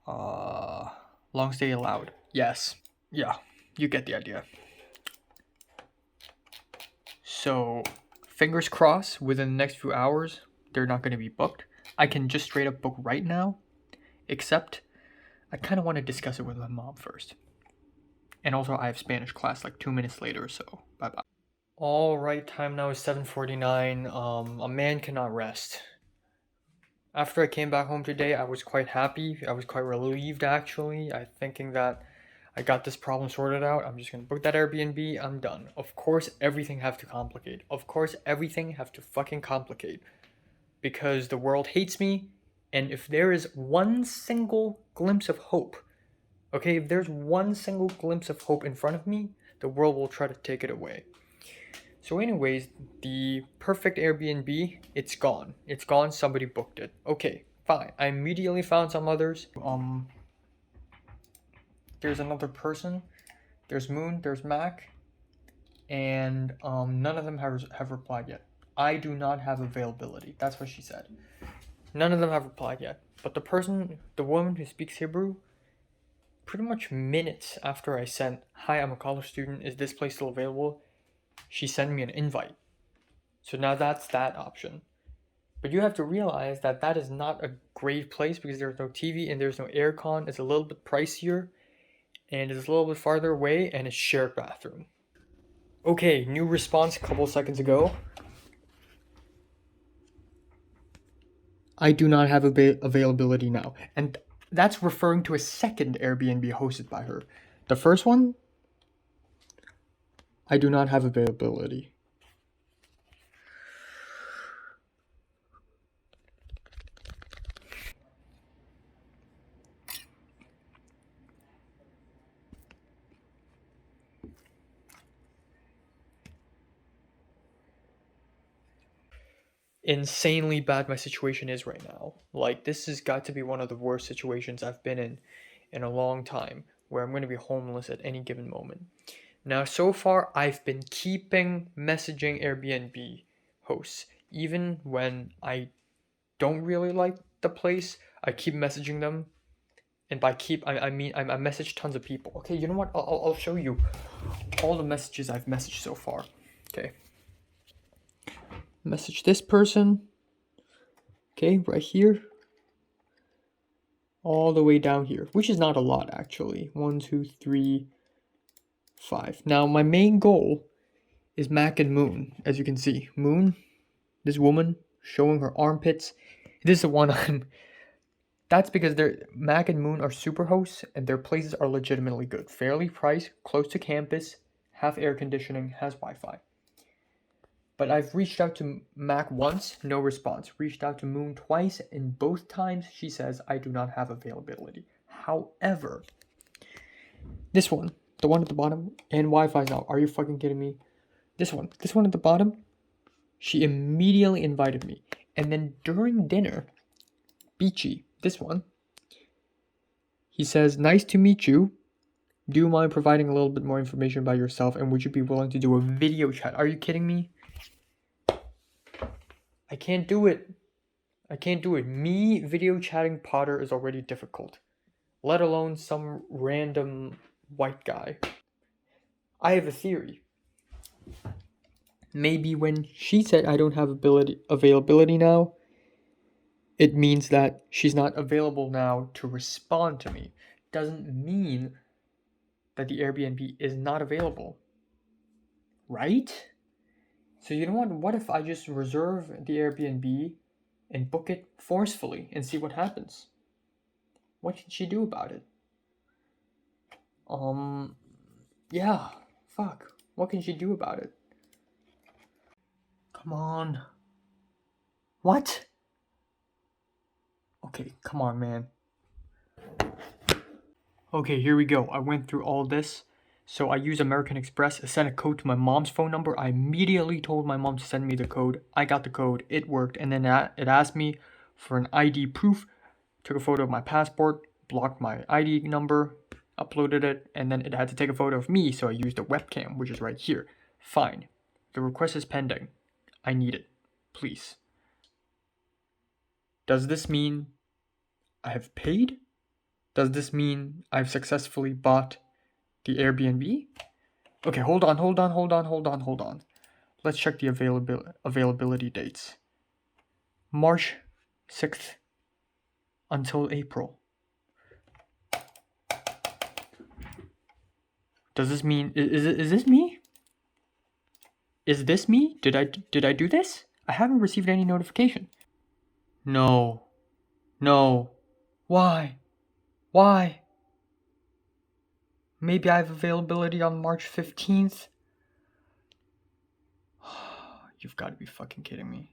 Long stay allowed. Yes. Yeah, you get the idea. So, fingers crossed, within the next few hours, they're not going to be booked. I can just straight up book right now, except I kind of want to discuss it with my mom first. And also, I have Spanish class like 2 minutes later, so bye-bye. All right, time now is 7:49. A man cannot rest. After I came back home today, I was quite happy. I was quite relieved, actually. I thinking that I got this problem sorted out. I'm just gonna book that Airbnb. I'm done. Of course, everything have to complicate. Of course, everything have to fucking complicate. Because the world hates me, and if there is one single glimpse of hope, okay, if there's one single glimpse of hope in front of me, the world will try to take it away. So anyways, the perfect Airbnb, it's gone. It's gone, somebody booked it. Okay, fine. I immediately found some others. There's another person. There's Moon, there's Mac, and none of them have replied yet. I do not have availability. That's what she said. None of them have replied yet. But the woman who speaks Hebrew, pretty much minutes after I sent, "Hi, I'm a college student. Is this place still available?" she sent me an invite. So now that's that option. But you have to realize that that is not a great place because there's no TV and there's no aircon. It's a little bit pricier and it's a little bit farther away and it's shared bathroom. Okay, new response a couple seconds ago. I do not have availability now. And that's referring to a second Airbnb hosted by her. The first one, I do not have availability. Insanely bad my situation is right now. Like, this has got to be one of the worst situations I've been in a long time, where I'm going to be homeless at any given moment. Now, so far, I've been keeping messaging Airbnb hosts. Even when I don't really like the place, I keep messaging them. And by keep, I mean, I message tons of people. Okay, you know what? I'll show you all the messages I've messaged so far. Okay. Message this person. Okay, right here. All the way down here, which is not a lot actually. 1, 2, 3, 5. Now, my main goal is Mac and Moon. As you can see, Moon, this woman showing her armpits. This is the one that's because Mac and Moon are super hosts and their places are legitimately good. Fairly priced, close to campus, have air conditioning, has Wi-Fi. But I've reached out to Mac once, no response. Reached out to Moon twice, and both times she says I do not have availability. However, this one, the one at the bottom, and Wi-Fi's out. Are you fucking kidding me? This one at the bottom, she immediately invited me. And then during dinner, Beachy, this one, he says, "Nice to meet you. Do you mind providing a little bit more information about yourself, and would you be willing to do a video chat?" Are you kidding me? I can't do it. Me video chatting Potter is already difficult, let alone some random white guy. I have a theory. Maybe when she said I don't have availability now, it means that she's not available now to respond to me. Doesn't mean that the Airbnb is not available. Right? So you know what? What if I just reserve the Airbnb and book it forcefully and see what happens? What can she do about it? Yeah, fuck. What can she do about it? Come on. What? Okay, come on, man. Okay, here we go. I went through all this. So I used American Express. I sent a code to my mom's phone number. I immediately told my mom to send me the code. I got the code. It worked. And then it asked me for an ID proof. Took a photo of my passport. Blocked my ID number. Uploaded it. And then it had to take a photo of me. So I used a webcam, which is right here. Fine. The request is pending. I need it. Please. Does this mean I have paid? Does this mean I've successfully bought the Airbnb? Okay, hold on. Let's check the availability dates. March 6th until April. Does this mean is this me? Is this me? Did I do this? I haven't received any notification. No. Why? Maybe I have availability on March 15th. You've got to be fucking kidding me.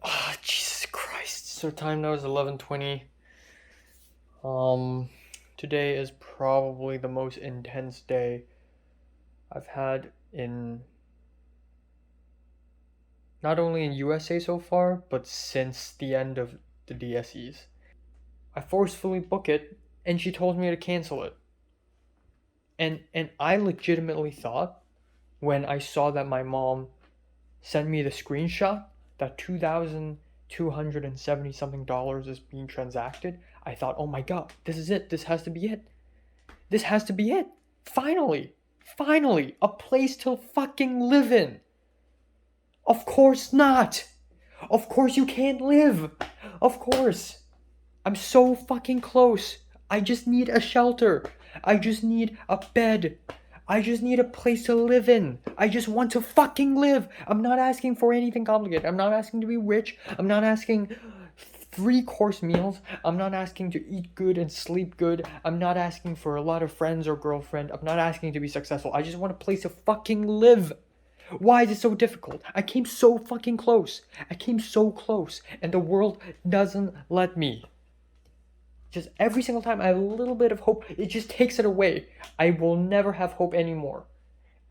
Ah, Jesus Christ. So time now is 11:20. Today is probably the most intense day I've had in not only in USA so far, but since the end of the DSEs. I forcefully book it, and she told me to cancel it. And I legitimately thought, when I saw that my mom sent me the screenshot that $2,270 something is being transacted, I thought, oh my god, this is it. This has to be it. This has to be it. Finally, a place to fucking live in. Of course not. Of course you can't live. Of course. I'm so fucking close. I just need a shelter. I just need a bed. I just need a place to live in. I just want to fucking live. I'm not asking for anything complicated. I'm not asking to be rich. I'm not asking 3-course meals. I'm not asking to eat good and sleep good. I'm not asking for a lot of friends or girlfriend. I'm not asking to be successful. I just want a place to fucking live. Why is it so difficult? I came so fucking close. And the world doesn't let me. Just every single time I have a little bit of hope, it just takes it away. I will never have hope anymore.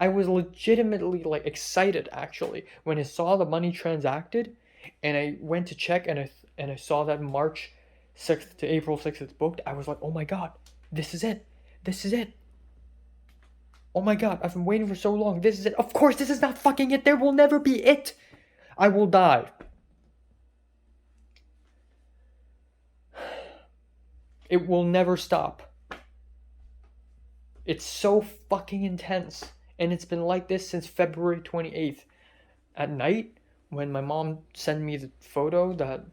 I was legitimately excited actually when I saw the money transacted, and I went to check and I saw that March 6th to April 6th it's booked. I was like, oh my god, this is it. Oh my god, I've been waiting for so long. This is it. Of course, this is not fucking it. There will never be it. I will die. It will never stop. It's so fucking intense. And it's been like this since February 28th. At night, when my mom sent me the photo that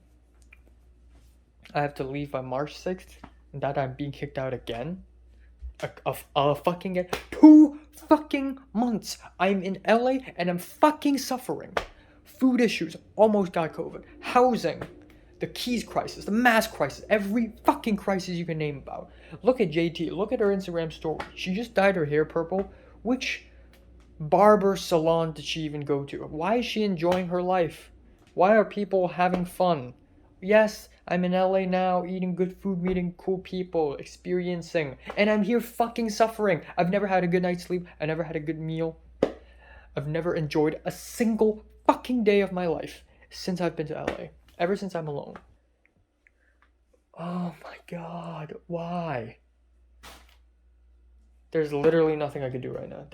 I have to leave by March 6th, and that I'm being kicked out again. Fucking 2 fucking months. I'm in LA and I'm fucking suffering. Food issues, almost got COVID. Housing, the keys crisis, the mask crisis, every fucking crisis you can name about. Look at JT, look at her Instagram story. She just dyed her hair purple. Which barber salon did she even go to? Why is she enjoying her life? Why are people having fun? Yes, I'm in LA now, eating good food, meeting cool people, experiencing, and I'm here fucking suffering. I've never had a good night's sleep. I never had a good meal. I've never enjoyed a single fucking day of my life since I've been to LA. Ever since I'm alone. Oh my god, why? There's literally nothing I could do right now.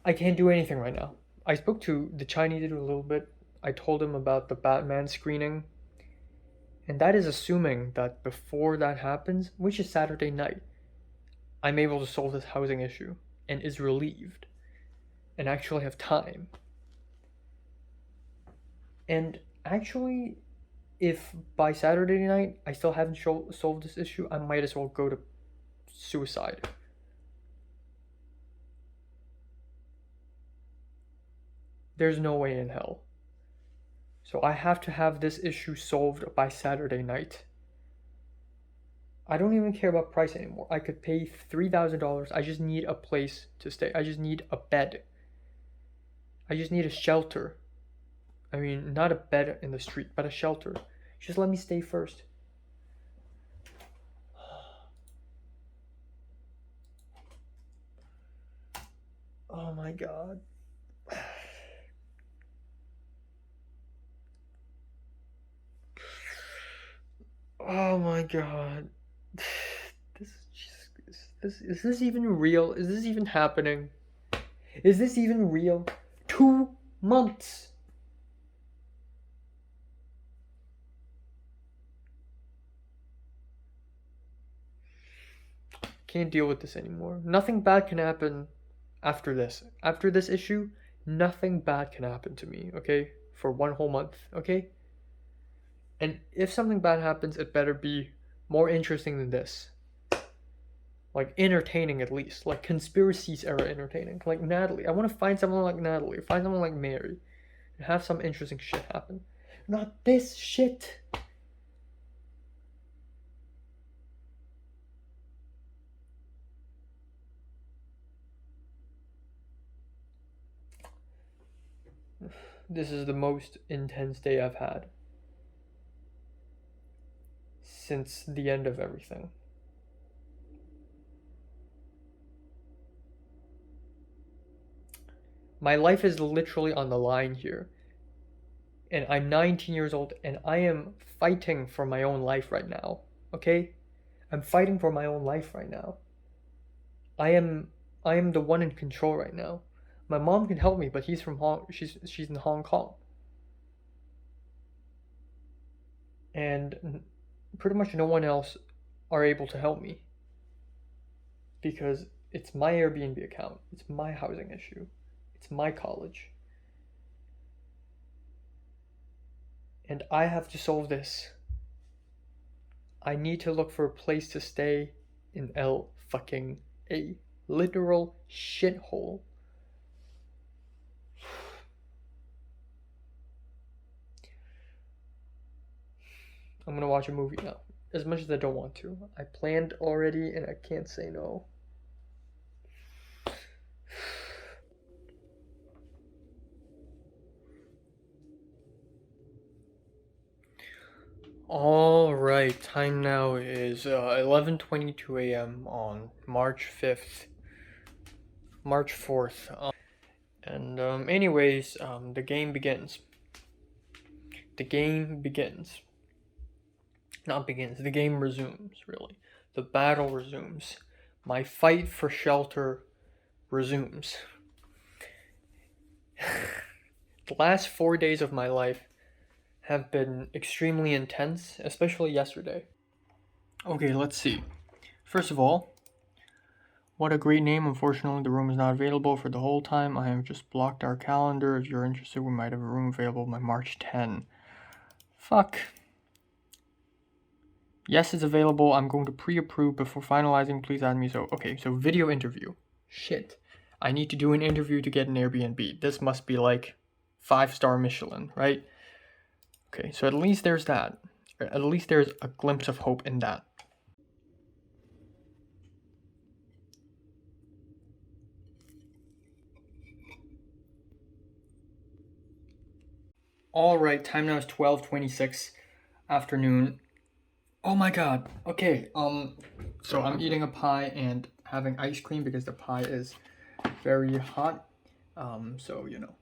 I can't do anything right now. I spoke to the Chinese dude a little bit. I told him about the Batman screening. And that is assuming that before that happens, which is Saturday night, I'm able to solve this housing issue and is relieved and actually have time. And actually, if by Saturday night I still haven't solved this issue, I might as well go to suicide. There's no way in hell. So I have to have this issue solved by Saturday night. I don't even care about price anymore. I could pay $3,000. I just need a place to stay. I just need a bed. I just need a shelter. I mean, not a bed in the street, but a shelter. Just let me stay first. Oh my god. Oh my god. Is this even real? Is this even happening? Is this even real? 2 months. Can't deal with this anymore. Nothing bad can happen after this. After this issue, nothing bad can happen to me, okay? For 1 whole month, okay? And if something bad happens, it better be more interesting than this. Like, entertaining at least. Like, conspiracies era entertaining. Like Natalie. I want to find someone like Natalie. Find someone like Mary. And have some interesting shit happen. Not this shit. This is the most intense day I've had since the end of everything. My life is literally on the line here. And I'm 19 years old and I am fighting for my own life right now. Okay? I'm fighting for my own life right now. I am the one in control right now. My mom can help me, but she's in Hong Kong. And pretty much no one else are able to help me. Because it's my Airbnb account. It's my housing issue. It's my college. And I have to solve this. I need to look for a place to stay in L-fucking-A. Literal shithole. I'm gonna watch a movie now. As much as I don't want to. I planned already and I can't say no. Alright, time now is 11:22 a.m. on March 5th. March 4th. Anyways, the game begins. The game begins. Not begins, the game resumes, really. The battle resumes. My fight for shelter resumes. The last 4 days of my life have been extremely intense, especially yesterday. Okay, let's see. First of all, what a great name. Unfortunately, the room is not available for the whole time. I have just blocked our calendar. If you're interested, we might have a room available by March 10. Fuck. Yes, it's available. I'm going to pre-approve before finalizing. Please add me. So video interview. Shit. I need to do an interview to get an Airbnb. This must be like 5-star Michelin, right? Okay, so at least there's that. At least there's a glimpse of hope in that. Alright, time now is 12:26 afternoon. Oh my god. Okay, so I'm eating a pie and having ice cream because the pie is very hot. So, you know.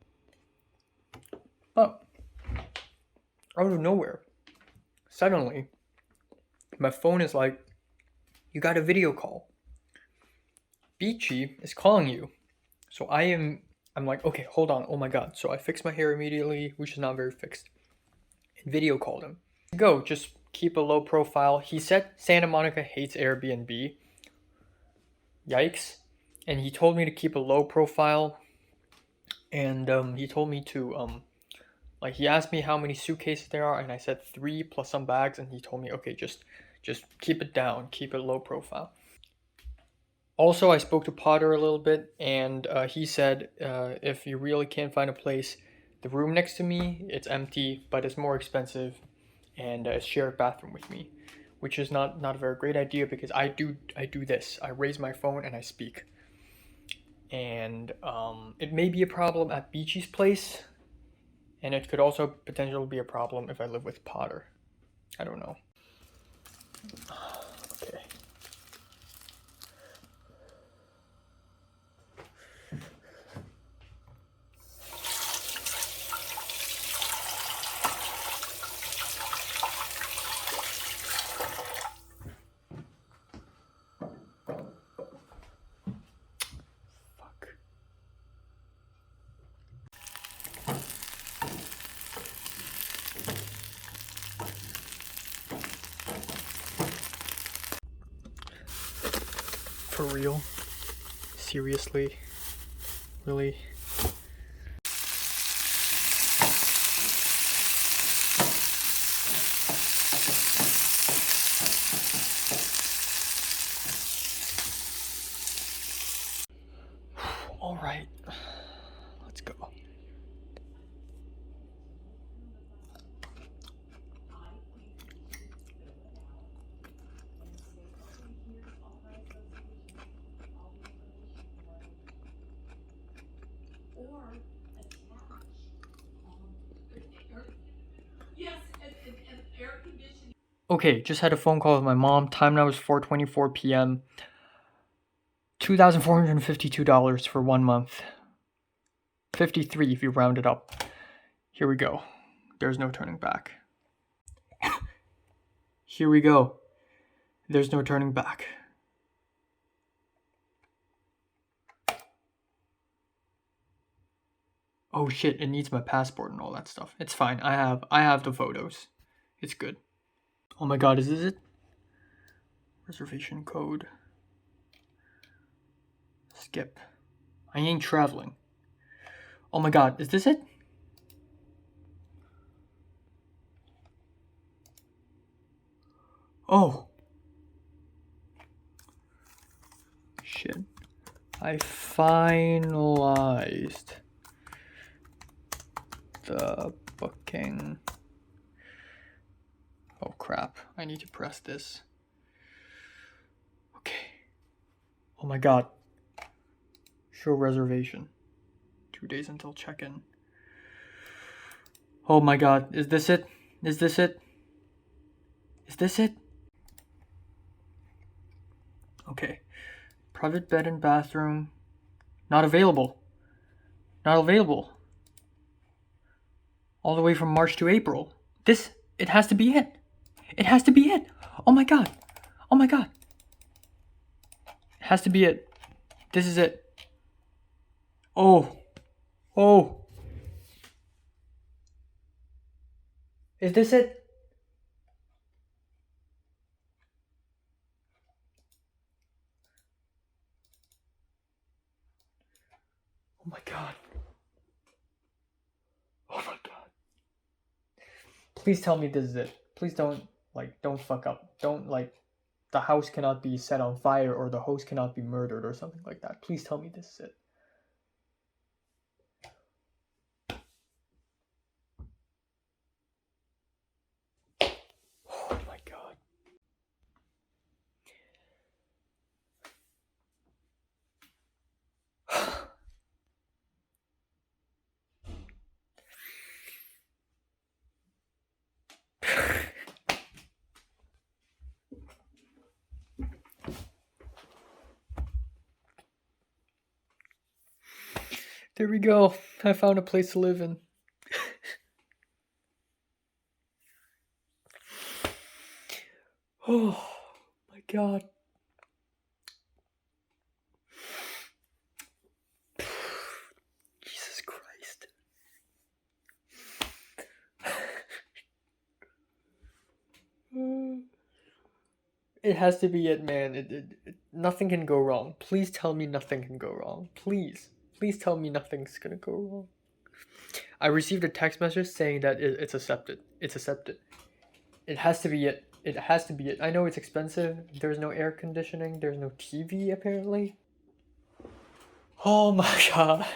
But out of nowhere, suddenly, my phone is like, you got a video call. Beachy is calling you. So I'm like, okay, hold on. Oh my god. So I fixed my hair immediately, which is not very fixed. And video called him. Go, just keep a low profile. He said Santa Monica hates Airbnb. Yikes. And he told me to keep a low profile. And he told me to like, he asked me how many suitcases there are, and I said 3 plus some bags, and he told me, okay, just keep it down, keep it low profile. Also, I spoke to Potter a little bit, and he said if you really can't find a place, the room next to me, it's empty, but it's more expensive, and it's shared bathroom with me, which is not a very great idea because I do this. I raise my phone and I speak. And it may be a problem at Beachy's place, and it could also potentially be a problem if I live with Potter. I don't know. Okay. Fuck. For real? Seriously? Really? All right, let's go. Okay, just had a phone call with my mom. Time now is 4:24 p.m. $2,452 for 1 month. 53 if you round it up. Here we go. There's no turning back. Here we go. There's no turning back. Oh shit, it needs my passport and all that stuff. It's fine. I have the photos. It's good. Oh my god, is this it? Reservation code. Skip. I ain't traveling. Oh my god, is this it? Oh. Shit. I finalized the booking. Oh crap, I need to press this. Okay. Oh my god. Show reservation. 2 days until check-in. Oh my god, is this it? Is this it? Is this it? Okay. Private bed and bathroom. Not available. Not available. All the way from March to April. It has to be it. It has to be it. Oh my god. Oh my god. It has to be it. This is it. Oh. Oh. Is this it? Oh my god. Oh my god. Please tell me this is it. Please don't fuck up. Don't the house cannot be set on fire or the host cannot be murdered or something like that. Please tell me this is it. Oh my god. There we go. I found a place to live in. Oh my god. Jesus Christ. It has to be it, man. Nothing can go wrong. Please tell me nothing can go wrong. Please. Please tell me nothing's gonna go wrong. I received a text message saying that it's accepted. It's accepted. It has to be it. It has to be it. I know it's expensive. There's no air conditioning. There's no TV, apparently. Oh my god.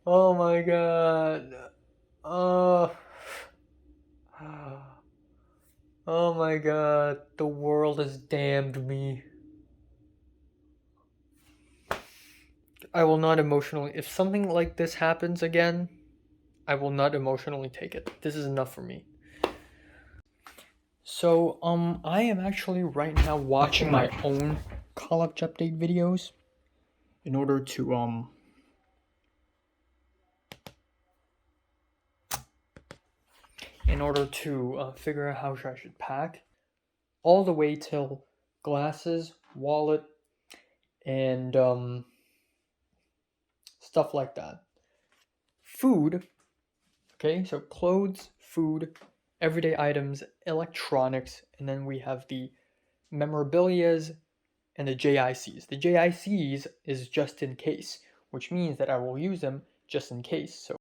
Oh my god. Oh. Oh my god. The world has damned me. I will not emotionally. If something like this happens again, I will not emotionally take it. This is enough for me. So, I am actually right now watching my own college update videos in order to, figure out how I should pack. All the way till glasses, wallet, and, stuff like that. Food, okay, so clothes, food, everyday items, electronics, and then we have the memorabilias and the JICs. The JICs is just in case, which means that I will use them just in case. So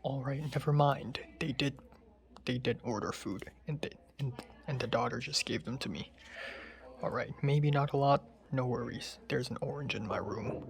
all right, never mind. They did order food, and the daughter just gave them to me. All right, maybe not a lot. No worries. There's an orange in my room.